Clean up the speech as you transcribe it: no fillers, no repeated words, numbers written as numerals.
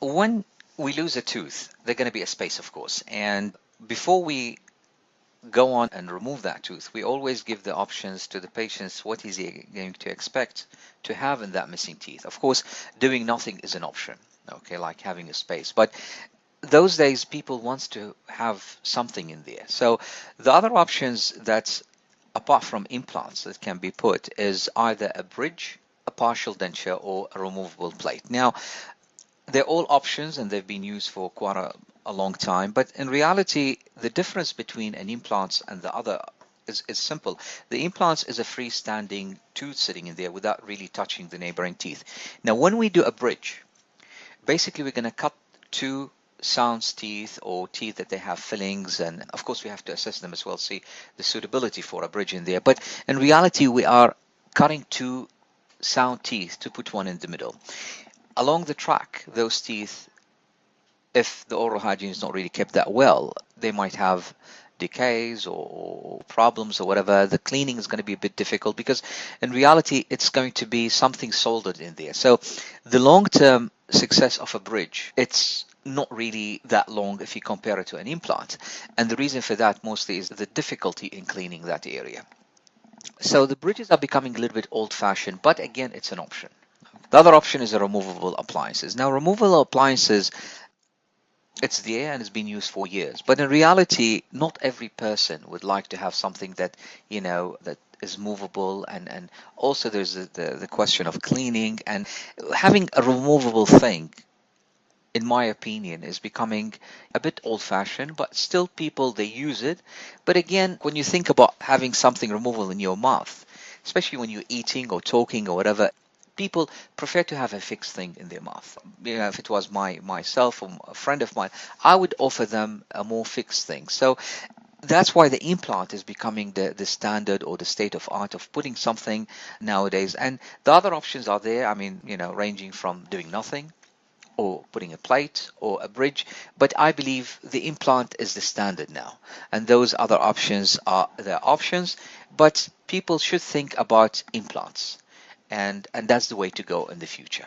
when we lose a tooth, there's going to be a space, of course. And before we go on and remove that tooth, we always give the options to the patients what is he going to expect to have in that missing teeth. Of course, doing nothing is an option, okay, like having a space. But those days, people wants to have something in there. So the other options that, apart from implants, that can be put is either a bridge, a partial denture, or a removable plate. Now, they're all options and they've been used for quite a long time. But in reality, the difference between an implant and the other is simple. The implants is a freestanding tooth sitting in there without really touching the neighboring teeth. Now, when we do a bridge, basically we're going to cut two sound teeth or teeth that they have fillings, and of course we have to assess them as well, see the suitability for a bridge in there. But in reality, we are cutting two sound teeth to put one in the middle. Along the track, those teeth, if the oral hygiene is not really kept that well, they might have decays or problems or whatever. The cleaning is going to be a bit difficult because in reality it's going to be something soldered in there. So the long-term success of a bridge, it's not really that long if you compare it to an implant. And the reason for that mostly is the difficulty in cleaning that area. So the bridges are becoming a little bit old-fashioned, but again, it's an option. The other option is a removable appliances. Now, removable appliances, it's there and it's been used for years. But in reality, not every person would like to have something that, that is movable. And also there's the question of cleaning, and having a removable thing, in my opinion, is becoming a bit old-fashioned, but still people, they use it. But again, when you think about having something removable in your mouth, especially when you're eating or talking or whatever, people prefer to have a fixed thing in their mouth. If it was myself or a friend of mine, I would offer them a more fixed thing. So that's why the implant is becoming the standard or the state of art of putting something nowadays. And the other options are there. I mean, ranging from doing nothing or putting a plate or a bridge, but I believe the implant is the standard now, and those other options are the options. But people should think about implants, and that's the way to go in the future.